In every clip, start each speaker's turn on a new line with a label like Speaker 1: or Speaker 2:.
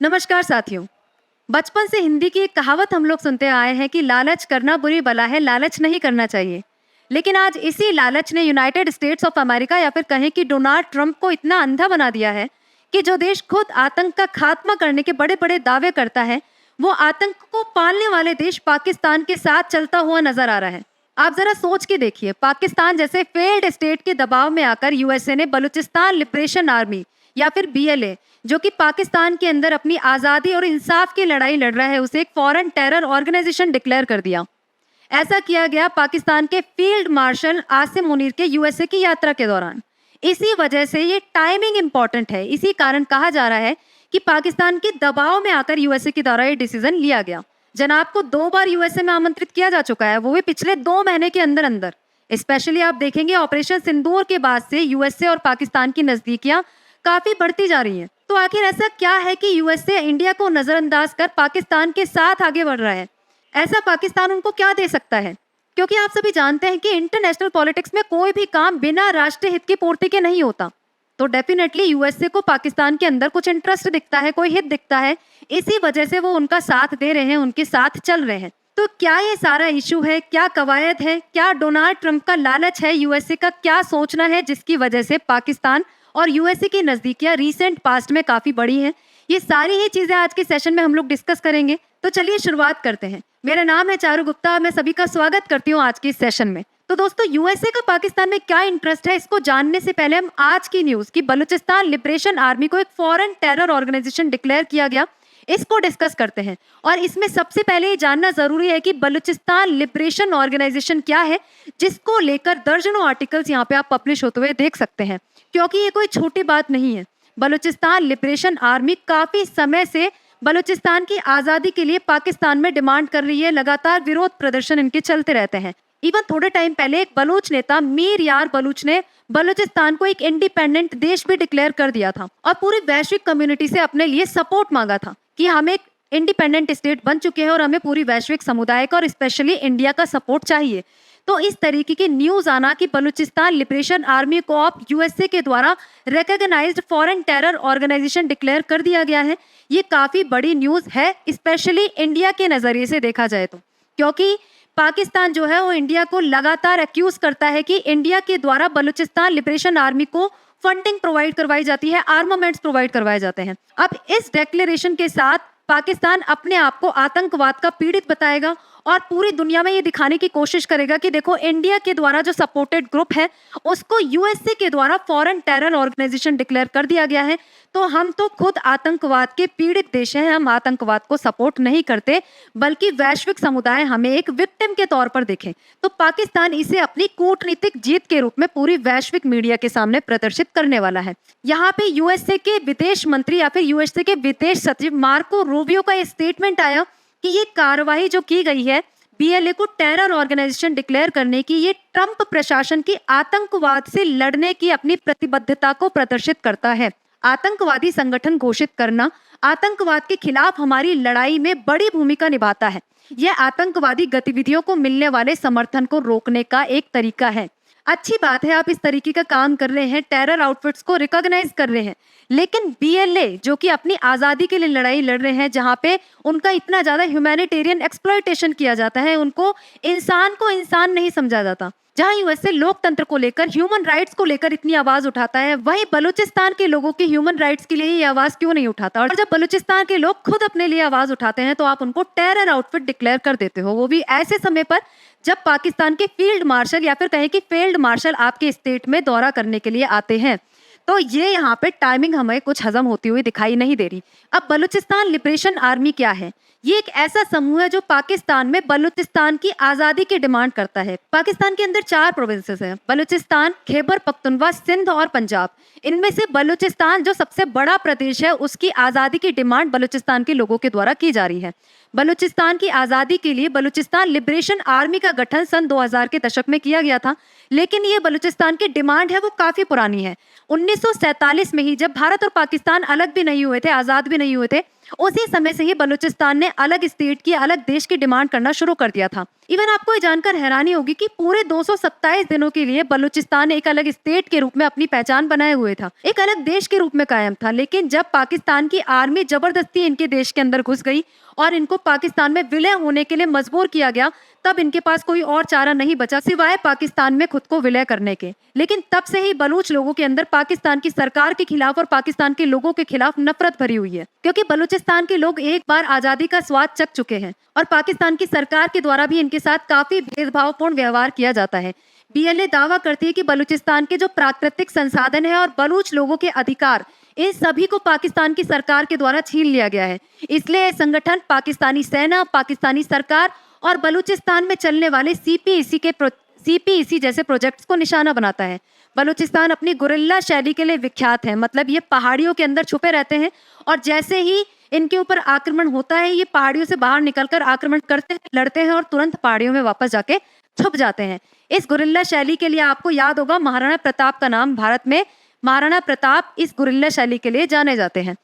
Speaker 1: नमस्कार साथियों। बचपन से हिंदी की एक कहावत हम लोग सुनते आए हैं कि लालच करना बुरी बला है, लालच नहीं करना चाहिए। लेकिन आज इसी लालच ने यूनाइटेड स्टेट्स ऑफ अमेरिका या फिर कहें कि डोनाल्ड ट्रंप को इतना अंधा बना दिया है कि जो देश खुद आतंक का खात्मा करने के बड़े-बड़े दावे करता है, वो आतंक को पालने वाले देश पाकिस्तान के साथ चलता हुआ नजर आ रहा है। आप जरा सोच के देखिए, पाकिस्तान जैसे फेल्ड स्टेट के दबाव में आकर यूएसए ने बलूचिस्तान लिबरेशन आर्मी या फिर बीएलए, जो कि पाकिस्तान के अंदर अपनी आज़ादी और इंसाफ की लड़ाई लड़ रहा है, उसे एक फॉरेन टेरर ऑर्गेनाइजेशन डिक्लेयर कर दिया। ऐसा किया गया पाकिस्तान के फील्ड मार्शल आसिम मुनीर के यूएसए की यात्रा के दौरान। इसी वजह से ये टाइमिंग इंपॉर्टेंट है। इसी कारण कहा जा रहा है कि पाकिस्तान के दबाव में आकर यूएसए के द्वारा ये डिसीजन लिया गया। जनाब को 2 बार यूएसए में आमंत्रित किया जा चुका है, वो भी पिछले 2 महीने के अंदर अंदर। स्पेशली आप देखेंगे ऑपरेशन सिंदूर के बाद से यूएसए और पाकिस्तान की नजदीकियां काफी बढ़ती जा रही हैं। तो आखिर ऐसा क्या है कि यूएसए इंडिया को नजरअंदाज कर पाकिस्तान के साथ आगे बढ़ रहा है? ऐसा पाकिस्तान उनको क्या दे सकता है? क्योंकि आप सभी जानते हैं कि इंटरनेशनल पॉलिटिक्स में कोई भी काम बिना राष्ट्रीय हित की पूर्ति के नहीं होता। तो डेफिनेटली यूएसए को पाकिस्तान के अंदर कुछ इंटरेस्ट दिखता है, कोई हित दिखता है, इसी वजह से वो उनका साथ दे रहे हैं, उनके साथ चल रहे हैं। तो क्या ये सारा इशू है? क्या कवायद है? क्या डोनाल्ड ट्रंप का लालच है? यूएसए का क्या सोचना है जिसकी वजह से पाकिस्तान और यूएसए की नजदीकियां रिसेंट पास्ट में काफी बड़ी हैं? ये सारी ही चीजें आज के सेशन में हम लोग डिस्कस करेंगे। तो चलिए शुरुआत करते हैं। मेरा नाम है चारू गुप्ता, मैं सभी का स्वागत करती हूँ आज के इस सेशन में। तो दोस्तों, यूएसए का पाकिस्तान में क्या इंटरेस्ट है, इसको जानने से पहले हम आज की न्यूज की बलूचिस्तान लिबरेशन आर्मी को एक फॉरेन टेरर ऑर्गेनाइजेशन डिक्लेयर किया गया, इसको डिस्कस करते हैं। और इसमें सबसे पहले ये जानना जरूरी है कि बलूचिस्तान लिबरेशन ऑर्गेनाइजेशन क्या है, जिसको लेकर दर्जनों आर्टिकल्स यहाँ पे आप पब्लिश होते हुए देख सकते हैं, क्योंकि ये कोई छोटी बात नहीं है। बलूचिस्तान लिबरेशन आर्मी काफी समय से बलूचिस्तान की आज़ादी के लिए पाकिस्तान में डिमांड कर रही है। लगातार विरोध प्रदर्शन इनके चलते रहते हैं। इवन थोड़े टाइम पहले एक बलूच नेता मीर यार बलूच ने बलूचिस्तान को एक इंडिपेंडेंट देश भी डिक्लेयर कर दिया था और पूरी वैश्विक कम्युनिटी से अपने लिए सपोर्ट मांगा था कि हम एक इंडिपेंडेंट स्टेट बन चुके हैं और हमें पूरी वैश्विक समुदाय का और स्पेशली इंडिया का सपोर्ट चाहिए। तो इस तरीके की न्यूज आना कि बलूचिस्तान लिबरेशन आर्मी को अब यूएसए के द्वारा recognised foreign terror organisation declare कर दिया गया है, ये काफी बड़ी न्यूज है, स्पेशली इंडिया के नजरिए से देखा जाए तो। क्योंकि पाकिस्तान जो है वो इंडिया को लगातार एक्यूज करता है कि इंडिया के द्वारा बलूचिस्तान लिबरेशन आर्मी को फंडिंग प्रोवाइड करवाई जाती है, आर्मामेंट्स प्रोवाइड करवाए जाते हैं। अब इस डिक्लेरेशन के साथ पाकिस्तान अपने आप को आतंकवाद का पीड़ित बताएगा और पूरी दुनिया में ये दिखाने की कोशिश करेगा कि देखो, इंडिया के द्वारा जो सपोर्टेड ग्रुप है उसको यूएसए के द्वारा फॉरेन टेरर ऑर्गेनाइजेशन डिक्लेयर कर दिया गया है। तो हम तो खुद आतंकवाद के पीड़ित देश हैं, हम आतंकवाद को सपोर्ट नहीं करते, बल्कि वैश्विक समुदाय हमें एक विक्टिम के तौर पर देखे। तो पाकिस्तान इसे अपनी कूटनीतिक जीत के रूप में पूरी वैश्विक मीडिया के सामने प्रदर्शित करने वाला है। यहाँ पे यूएसए के विदेश मंत्री या फिर यूएसए के विदेश सचिव मार्को रूबियो का स्टेटमेंट आया कि ये कार्रवाई जो की गई है बीएलए को टेरर ऑर्गेनाइजेशन डिक्लेयर करने की, ये ट्रंप प्रशासन की आतंकवाद से लड़ने की अपनी प्रतिबद्धता को प्रदर्शित करता है। आतंकवादी संगठन घोषित करना आतंकवाद के खिलाफ हमारी लड़ाई में बड़ी भूमिका निभाता है। यह आतंकवादी गतिविधियों को मिलने वाले समर्थन को रोकने का एक तरीका है। अच्छी बात है, आप इस तरीके का काम कर रहे हैं, टेरर आउटफिट्स को रिकॉग्नाइज कर रहे हैं, लेकिन बीएलए जो कि अपनी आज़ादी के लिए लड़ाई लड़ रहे हैं, जहाँ पे उनका इतना ज़्यादा ह्यूमैनिटेरियन एक्सप्लॉयटेशन किया जाता है, उनको इंसान नहीं समझा जाता, जहाँ यूएसए लोकतंत्र को लेकर, ह्यूमन राइट्स को लेकर इतनी आवाज उठाता है, वहीं बलूचिस्तान के लोगों की ह्यूमन राइट्स के लिए ये आवाज क्यों नहीं उठाता? और जब बलूचिस्तान के लोग खुद अपने लिए आवाज उठाते हैं तो आप उनको टेरर आउटफिट डिक्लेयर कर देते हो, वो भी ऐसे समय पर जब पाकिस्तान के फील्ड मार्शल या फिर कहें कि फील्ड मार्शल आपके स्टेट में दौरा करने के लिए आते हैं। तो ये यहाँ पे टाइमिंग हमें कुछ हजम होती हुई दिखाई नहीं दे रही। अब बलूचिस्तान लिबरेशन आर्मी क्या है? ये एक ऐसा समूह है जो पाकिस्तान में बलूचिस्तान की आज़ादी की डिमांड करता है। पाकिस्तान के अंदर 4 प्रोविंसेस हैं, बलूचिस्तान, खैबर पख्तूनख्वा, सिंध और पंजाब। इनमें से बलूचिस्तान जो सबसे बड़ा प्रदेश है, उसकी आज़ादी की डिमांड बलूचिस्तान के लोगों के द्वारा की जा रही है। बलूचिस्तान की आज़ादी के लिए बलूचिस्तान लिबरेशन आर्मी का गठन सन 2000 के दशक में किया गया था, लेकिन ये बलूचिस्तान की डिमांड है वो काफ़ी पुरानी है। 1947 में ही, जब भारत और पाकिस्तान अलग भी नहीं हुए थे, आज़ाद भी नहीं हुए थे, उसी समय से ही बलूचिस्तान ने अलग स्टेट की, अलग देश की डिमांड करना शुरू कर दिया था। इवन आपको ये जानकर हैरानी होगी कि पूरे 227 दिनों के लिए बलूचिस्तान एक अलग स्टेट के रूप में अपनी पहचान बनाए हुए था, एक अलग देश के रूप में कायम था। लेकिन जब पाकिस्तान की आर्मी जबरदस्ती इनके देश के अंदर घुस गई और इनको पाकिस्तान में विलय होने के लिए मजबूर किया गया, तब इनके पास कोई और चारा नहीं बचा सिवाय पाकिस्तान में खुद को विलय करने के। लेकिन तब से ही बलूच लोगों के अंदर पाकिस्तान की सरकार के खिलाफ और पाकिस्तान के लोगों के खिलाफ नफरत भरी हुई है, क्योंकि बलूचिस्तान के लोग एक बार आजादी का स्वाद चख चुके हैं और पाकिस्तान की सरकार के द्वारा भी इनके साथ काफी भेदभावपूर्ण व्यवहार किया जाता है। बीएलए दावा करती है कि बलूचिस्तान के जो प्राकृतिक संसाधन है और बलूच लोगों के अधिकार, इन सभी को पाकिस्तान की सरकार के द्वारा छीन लिया गया है। इसलिए यह संगठन पाकिस्तानी सेना, पाकिस्तानी सरकार और बलूचिस्तान में चलने वाले सीपीईसी जैसे प्रोजेक्ट्स को निशाना बनाता है। बलूचिस्तान अपनी गुरिल्ला शैली के लिए विख्यात है, मतलब ये पहाड़ियों के अंदर छुपे रहते हैं और जैसे ही इनके ऊपर आक्रमण होता है, ये पहाड़ियों से बाहर निकलकर आक्रमण करते हैं, लड़ते हैं और तुरंत पहाड़ियों में वापस जाके छुप जाते हैं। इस गुरिल्ला शैली के लिए आपको याद होगा महाराणा प्रताप का नाम, भारत में महाराणा प्रताप इस गुरिल्ला शैली के लिए जाने जाते हैं।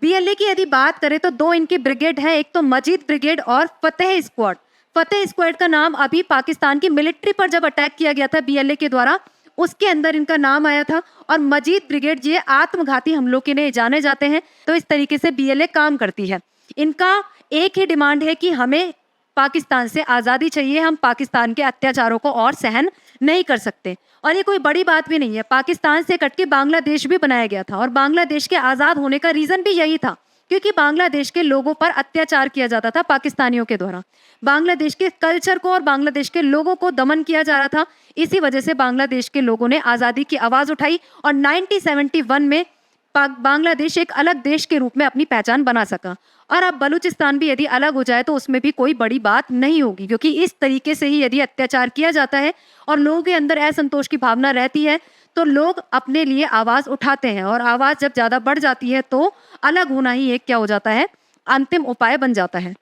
Speaker 1: बीएलए की यदि बात करें तो दो इनकी ब्रिगेड है, एक तो मजीद ब्रिगेड और फतेह स्क्वाड। फतेह स्क्वाड का नाम अभी पाकिस्तान की मिलिट्री पर जब अटैक किया गया था बीएलए के द्वारा, उसके अंदर इनका नाम आया था। और मजीद ब्रिगेड ये आत्मघाती हमलों के लिए जाने जाते हैं। तो इस तरीके से बीएलए काम करती है। इनका एक ही डिमांड है कि हमें पाकिस्तान से आज़ादी चाहिए, हम पाकिस्तान के अत्याचारों को और सहन नहीं कर सकते। और ये कोई बड़ी बात भी नहीं है, पाकिस्तान से कट के बांग्लादेश भी बनाया गया था और बांग्लादेश के आज़ाद होने का रीज़न भी यही था, क्योंकि बांग्लादेश के लोगों पर अत्याचार किया जाता था पाकिस्तानियों के द्वारा। बांग्लादेश के कल्चर को और बांग्लादेश के लोगों को दमन किया जा रहा था। इसी वजह से बांग्लादेश के लोगों ने आज़ादी की आवाज़ उठाई और 1971 में बांग्लादेश एक अलग देश के रूप में अपनी पहचान बना सका। और अब बलूचिस्तान भी यदि अलग हो जाए तो उसमें भी कोई बड़ी बात नहीं होगी, क्योंकि इस तरीके से ही यदि अत्याचार किया जाता है और लोगों के अंदर असंतोष की भावना रहती है तो लोग अपने लिए आवाज़ उठाते हैं और आवाज़ जब ज़्यादा बढ़ जाती है तो अलग होना ही एक क्या हो जाता है, अंतिम उपाय बन जाता है।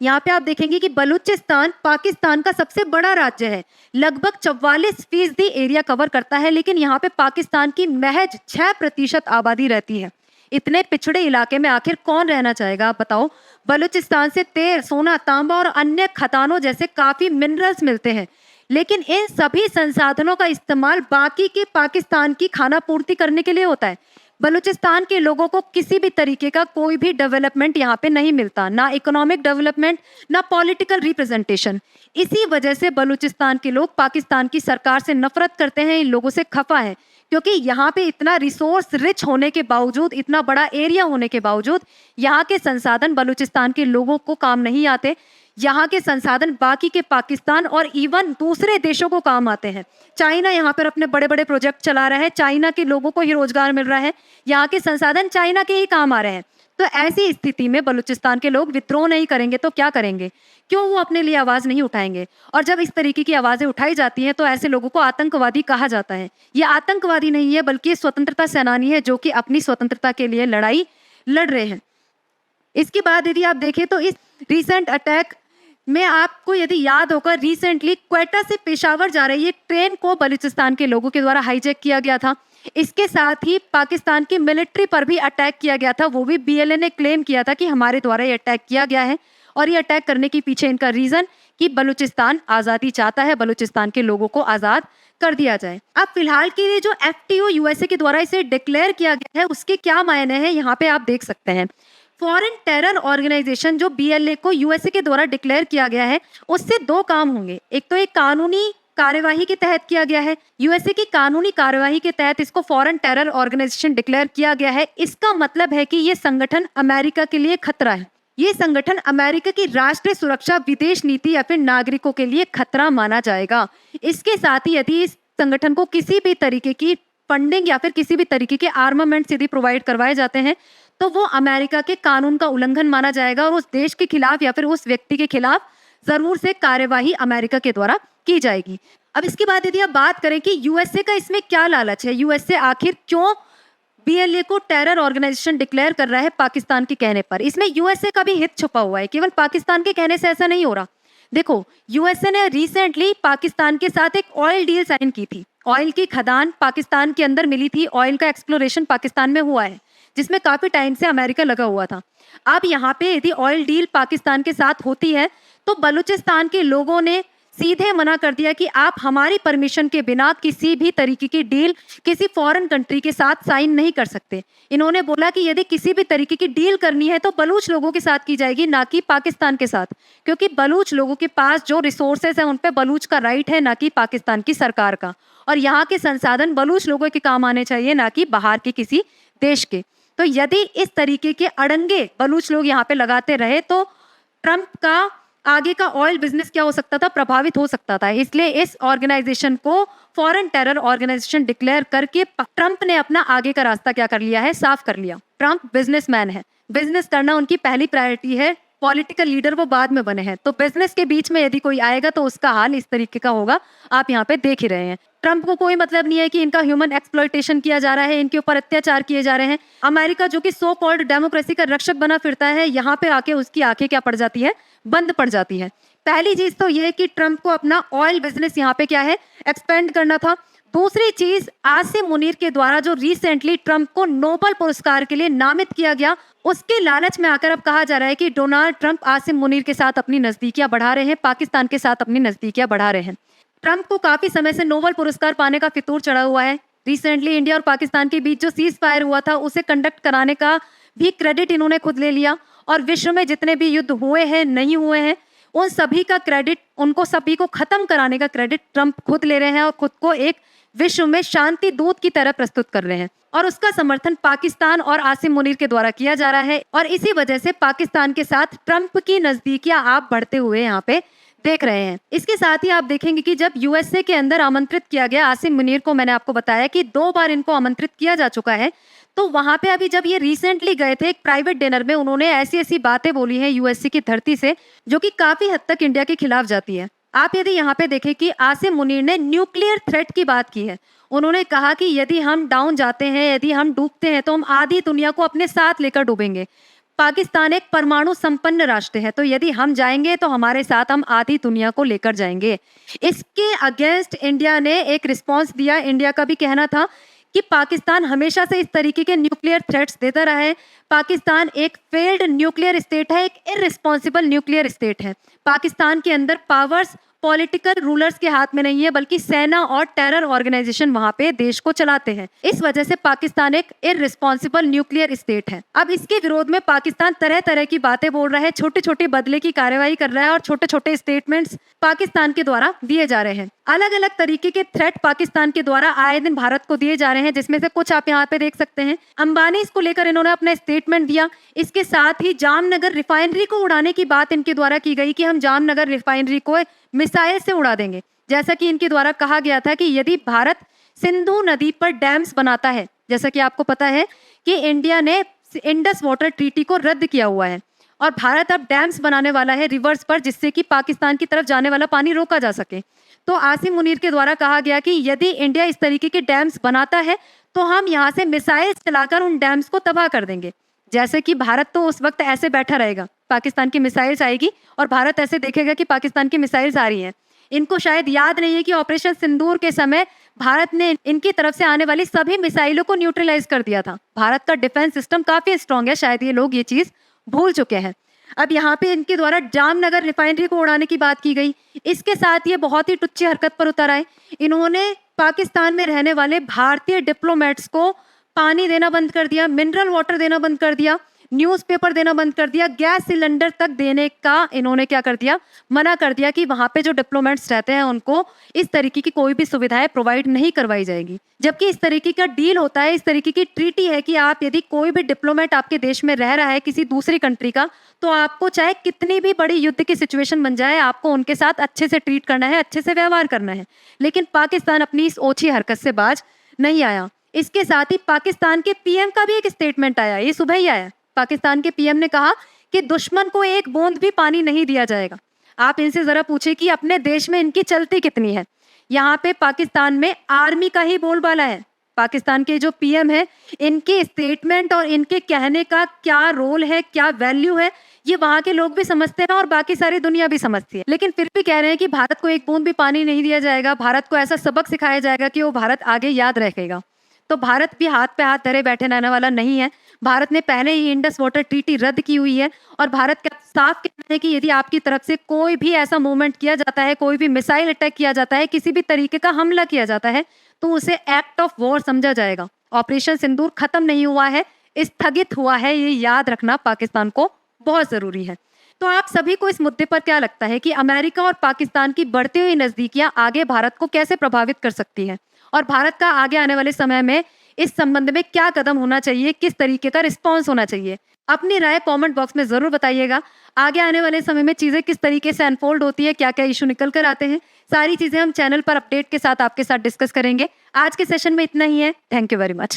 Speaker 1: यहाँ पे आप देखेंगे कि बलूचिस्तान पाकिस्तान का सबसे बड़ा राज्य है, लगभग 44% एरिया कवर करता है, लेकिन यहाँ पे पाकिस्तान की महज 6% आबादी रहती है। इतने पिछड़े इलाके में आखिर कौन रहना चाहेगा, आप बताओ। बलूचिस्तान से तेल, सोना, तांबा और अन्य खदानों जैसे काफी मिनरल्स मिलते हैं, लेकिन इन सभी संसाधनों का इस्तेमाल बाकी के पाकिस्तान की खाना पूर्ति करने के लिए होता है। बलूचिस्तान के लोगों को किसी भी तरीके का कोई भी डेवलपमेंट यहाँ पे नहीं मिलता, ना इकोनॉमिक डेवलपमेंट, ना पॉलिटिकल रिप्रेजेंटेशन। इसी वजह से बलूचिस्तान के लोग पाकिस्तान की सरकार से नफरत करते हैं, इन लोगों से खफा है, क्योंकि यहाँ पे इतना रिसोर्स रिच होने के बावजूद, इतना बड़ा एरिया होने के बावजूद यहाँ के संसाधन बलूचिस्तान के लोगों को काम नहीं आते। यहाँ के संसाधन बाकी के पाकिस्तान और इवन दूसरे देशों को काम आते हैं। चाइना यहाँ पर अपने बड़े बड़े प्रोजेक्ट चला रहा है, चाइना के लोगों को ही रोजगार मिल रहा है, यहाँ के संसाधन चाइना के ही काम आ रहे हैं। तो ऐसी स्थिति में बलूचिस्तान के लोग विद्रोह नहीं करेंगे तो क्या करेंगे, क्यों वो अपने लिए आवाज़ नहीं उठाएंगे। और जब इस तरीके की आवाज़ें उठाई जाती हैं तो ऐसे लोगों को आतंकवादी कहा जाता है। ये आतंकवादी नहीं है, बल्कि स्वतंत्रता सेनानी है जो कि अपनी स्वतंत्रता के लिए लड़ाई लड़ रहे हैं। इसके बाद यदि आप देखें तो इस रिसेंट अटैक में आपको यदि याद होगा, रिसेंटली क्वेटा से पेशावर जा रही एक ट्रेन को बलूचिस्तान के लोगों के द्वारा हाईजैक किया गया था। इसके साथ ही पाकिस्तान की मिलिट्री पर भी अटैक किया गया था। वो भी बीएलए ने क्लेम किया था कि हमारे द्वारा ये अटैक किया गया है, और ये अटैक करने के पीछे इनका रीजन कि बलूचिस्तान आज़ादी चाहता है, बलूचिस्तान के लोगों को आज़ाद कर दिया जाए। अब फिलहाल के लिए जो एफटीओ यूएसए के द्वारा इसे डिक्लेयर किया गया है उसके क्या मायने हैं, यहाँ पे आप देख सकते हैं। फॉरेन टेरर ऑर्गेनाइजेशन जो बीएलए को यूएसए के द्वारा डिक्लेयर किया गया है, उससे दो काम होंगे। एक तो एक कानूनी कार्यवाही के तहत किया गया है, यूएसए की कानूनी कार्यवाही के तहत इसको फॉरेन टेरर ऑर्गेनाइजेशन डिक्लेयर किया गया है। इसका मतलब है कि ये संगठन अमेरिका के लिए खतरा है। ये संगठन अमेरिका की राष्ट्रीय सुरक्षा, विदेश नीति या फिर नागरिकों के लिए खतरा माना जाएगा। इसके साथ ही यदि इस संगठन को किसी भी तरीके की फंडिंग या फिर किसी भी तरीके के आर्मामेंट्स यदि प्रोवाइड करवाए जाते हैं तो वो अमेरिका के कानून का उल्लंघन माना जाएगा और उस देश के खिलाफ या फिर उस व्यक्ति के खिलाफ जरूर से कार्यवाही अमेरिका के द्वारा की जाएगी। अब इसके बाद यदि आप बात करें कि यूएसए का इसमें क्या लालच है, यूएसए आखिर क्यों बीएलए को टेरर ऑर्गेनाइजेशन डिक्लेयर कर रहा है पाकिस्तान के कहने पर, इसमें यूएसए का भी हित छुपा हुआ है, केवल पाकिस्तान के कहने से ऐसा नहीं हो रहा। देखो, यूएसए ने रिसेंटली पाकिस्तान के साथ एक ऑयल डील साइन की थी। ऑयल की खदान पाकिस्तान के अंदर मिली थी, ऑयल का एक्सप्लोरेशन पाकिस्तान में हुआ है, जिसमें काफ़ी टाइम से अमेरिका लगा हुआ था। अब यहाँ पे यदि ऑयल डील पाकिस्तान के साथ होती है, तो बलूचिस्तान के लोगों ने सीधे मना कर दिया कि आप हमारी परमिशन के बिना किसी भी तरीके की डील किसी फॉरेन कंट्री के साथ साइन नहीं कर सकते। इन्होंने बोला कि यदि किसी भी तरीके की डील करनी है तो बलूच लोगों के साथ की जाएगी, ना कि पाकिस्तान के साथ, क्योंकि बलूच लोगों के पास जो रिसोर्सेज है उन पे बलूच का राइट है, ना कि पाकिस्तान की सरकार का। और यहाँ के संसाधन बलूच लोगों के काम आने चाहिए, ना कि बाहर के किसी देश के। तो यदि इस तरीके के अड़ंगे बलूच लोग यहाँ पे लगाते रहे तो ट्रंप का आगे का ऑयल बिजनेस क्या हो सकता था, प्रभावित हो सकता था। इसलिए इस ऑर्गेनाइजेशन को फॉरेन टेरर ऑर्गेनाइजेशन डिक्लेयर करके ट्रंप ने अपना आगे का रास्ता क्या कर लिया है, साफ कर लिया। ट्रंप बिजनेसमैन है, बिजनेस करना उनकी पहली प्रायोरिटी है। पॉलिटिकल लीडर वो बाद में बने हैं, तो बिजनेस के बीच में यदि कोई आएगा तो उसका हाल इस तरीके का होगा, आप यहाँ पे देख ही रहे हैं। ट्रंप को कोई मतलब नहीं है कि इनका ह्यूमन एक्सप्लॉयटेशन किया जा रहा है, इनके ऊपर अत्याचार किए जा रहे हैं। अमेरिका जो कि सो कॉल्ड डेमोक्रेसी का रक्षक बना फिरता है, यहाँ पे आके उसकी आंखें क्या पड़ जाती है, बंद पड़ जाती है। पहली चीज तो ये है कि ट्रंप को अपना ऑयल बिजनेस यहाँ पे क्या है, एक्सपेंड करना था। दूसरी चीज, आसिम मुनीर के द्वारा जो रिसेंटली ट्रंप को नोबेल पुरस्कार के लिए नामित किया गया, उसके लालच में आकर अब कहा जा रहा है कि डोनाल्ड ट्रंप आसिम मुनीर के साथ अपनी नजदीकियां बढ़ा रहे हैं, पाकिस्तान के साथ अपनी नजदीकियां बढ़ा रहे हैं। ट्रंप को काफी समय से नोबेल पुरस्कार पाने का फितूर चढ़ा हुआ है। रिसेंटली इंडिया और पाकिस्तान के बीच जो सीज फायर हुआ था उसे कंडक्ट कराने का भी क्रेडिट इन्होंने खुद ले लिया, और विश्व में जितने भी युद्ध हुए हैं, नहीं हुए हैं, उन सभी का क्रेडिट, उनको सभी को खत्म कराने का क्रेडिट ट्रंप खुद ले रहे हैं और खुद को एक विश्व में शांति दूत की तरह प्रस्तुत कर रहे हैं। और उसका समर्थन पाकिस्तान और आसिम मुनीर के द्वारा किया जा रहा है, और इसी वजह से पाकिस्तान के साथ ट्रंप की नजदीकियां आप बढ़ते हुए यहाँ पे देख रहे हैं। इसके साथ ही आप देखेंगे कि जब यूएसए के अंदर आमंत्रित किया गया आसिम मुनीर को, मैंने आपको बताया कि 2 बार इनको आमंत्रित किया जा चुका है, तो वहां पे अभी जब ये रिसेंटली गए थे एक प्राइवेट डिनर में, उन्होंने ऐसी ऐसी बातें बोली हैं यूएसए की धरती से जो कि काफी हद तक इंडिया के खिलाफ जाती है। आप यदि यहाँ पे देखें कि आसिम मुनीर ने न्यूक्लियर थ्रेट की बात की है। उन्होंने कहा कि यदि हम डाउन जाते हैं, यदि हम डूबते हैं, तो हम आधी दुनिया को अपने साथ लेकर डूबेंगे। पाकिस्तान एक परमाणु संपन्न राष्ट्र है, तो यदि हम जाएंगे तो हमारे साथ हम आधी दुनिया को लेकर जाएंगे। इसके अगेंस्ट इंडिया ने एक रिस्पॉन्स दिया। इंडिया का भी कहना था कि पाकिस्तान हमेशा से इस तरीके के न्यूक्लियर थ्रेट्स देता रहा है। पाकिस्तान एक फेल्ड न्यूक्लियर स्टेट है, एक इररिस्पॉन्सिबल न्यूक्लियर स्टेट है। पाकिस्तान के अंदर पावर्स पॉलिटिकल रूलर्स के हाथ में नहीं है, बल्कि सेना और टेरर ऑर्गेनाइजेशन वहां पे देश को चलाते हैं। इस वजह से पाकिस्तान एक इररिस्पॉन्सिबल न्यूक्लियर स्टेट है। अब इसके विरोध में पाकिस्तान तरह तरह की बातें बोल रहा है, छोटे छोटे बदले की कार्रवाई कर रहा है, और छोटे छोटे स्टेटमेंट्स पाकिस्तान के द्वारा दिए जा रहे हैं। अलग अलग तरीके के थ्रेट पाकिस्तान के द्वारा आए दिन भारत को दिए जा रहे हैं, जिसमें से कुछ आप यहाँ पे देख सकते हैं। अंबानी इसको लेकर इन्होंने अपना स्टेटमेंट दिया। इसके साथ ही जामनगर रिफाइनरी को उड़ाने की बात इनके द्वारा की गई कि हम जामनगर रिफाइनरी को मिसाइल से उड़ा देंगे। जैसा कि इनके द्वारा कहा गया था कि यदि भारत सिंधु नदी पर डैम्स बनाता है, जैसा कि आपको पता है कि इंडिया ने इंडस वाटर ट्रीटी को रद्द किया हुआ है, और भारत अब डैम्स बनाने वाला है रिवर्स पर, जिससे कि पाकिस्तान की तरफ जाने वाला पानी रोका जा सके। तो आसिम मुनीर के द्वारा कहा गया कि यदि इंडिया इस तरीके के डैम्स बनाता है तो हम यहाँ से मिसाइल चलाकर उन डैम्स को तबाह कर देंगे। जैसे कि भारत तो उस वक्त ऐसे बैठा रहेगा, पाकिस्तान की मिसाइल्स आएगी और भारत ऐसे देखेगा कि पाकिस्तान की मिसाइल्स आ रही हैं। इनको शायद याद नहीं है कि ऑपरेशन सिंदूर के समय भारत ने इनकी तरफ से आने वाली सभी मिसाइलों को न्यूट्रलाइज कर दिया था। भारत का डिफेंस सिस्टम काफी स्ट्रांग है, शायद ये लोग ये चीज भूल चुके हैं। अब यहाँ पे इनके द्वारा जामनगर रिफाइनरी को उड़ाने की बात की गई। इसके साथ ये बहुत ही टुच्ची हरकत पर उतर आए। इन्होंने पाकिस्तान में रहने वाले भारतीय डिप्लोमेट्स को पानी देना बंद कर दिया, मिनरल वाटर देना बंद कर दिया, न्यूज़पेपर देना बंद कर दिया, गैस सिलेंडर तक देने का इन्होंने क्या कर दिया, मना कर दिया कि वहाँ पे जो डिप्लोमेट्स रहते हैं उनको इस तरीके की कोई भी सुविधाएं प्रोवाइड नहीं करवाई जाएगी। जबकि इस तरीके का डील होता है, इस तरीके की ट्रीटी है कि आप यदि कोई भी डिप्लोमेट आपके देश में रह रहा है किसी दूसरी कंट्री का, तो आपको चाहे कितनी भी बड़ी युद्ध की सिचुएशन बन जाए, आपको उनके साथ अच्छे से ट्रीट करना है, अच्छे से व्यवहार करना है। लेकिन पाकिस्तान अपनी इस ओछी हरकत से बाज नहीं आया। इसके साथ ही पाकिस्तान के पीएम का भी एक स्टेटमेंट आया, ये सुबह ही आया। पाकिस्तान के पीएम ने कहा कि दुश्मन को एक बूंद भी पानी नहीं दिया जाएगा। आप इनसे जरा पूछे कि अपने देश में इनकी चलती कितनी है। यहाँ पे पाकिस्तान में आर्मी का ही बोलबाला है। पाकिस्तान के जो पीएम है, इनके स्टेटमेंट और इनके कहने का क्या रोल है, क्या वैल्यू है, ये वहाँ के लोग भी समझते हैं और बाकी सारी दुनिया भी समझती है। लेकिन फिर भी कह रहे हैं कि भारत को एक बूंद भी पानी नहीं दिया जाएगा, भारत को ऐसा सबक सिखाया जाएगा कि वो भारत आगे याद रखेगा। तो भारत भी हाथ पे हाथ धरे बैठे रहने वाला नहीं है। भारत ने पहले ही इंडस वाटर ट्रीटी रद्द की हुई है और भारत का साफ कहना है कि यदि आपकी तरफ से कोई भी ऐसा मूवमेंट किया जाता है, कोई भी मिसाइल अटैक किया जाता है, किसी भी तरीके का हमला किया जाता है, तो उसे एक्ट ऑफ वॉर समझा जाएगा। ऑपरेशन सिंदूर खत्म नहीं हुआ है, स्थगित हुआ है, ये याद रखना पाकिस्तान को बहुत ज़रूरी है। तो आप सभी को इस मुद्दे पर क्या लगता है कि अमेरिका और पाकिस्तान की बढ़ती हुई नज़दीकियाँ आगे भारत को कैसे प्रभावित कर सकती हैं? और भारत का आगे आने वाले समय में इस संबंध में क्या कदम होना चाहिए, किस तरीके का रिस्पॉन्स होना चाहिए? अपनी राय कमेंट बॉक्स में ज़रूर बताइएगा। आगे आने वाले समय में चीज़ें किस तरीके से अनफोल्ड होती है, क्या-क्या इश्यू निकल कर आते हैं, सारी चीज़ें हम चैनल पर अपडेट के साथ आपके साथ डिस्कस करेंगे। आज के सेशन में इतना ही है। Thank you very much.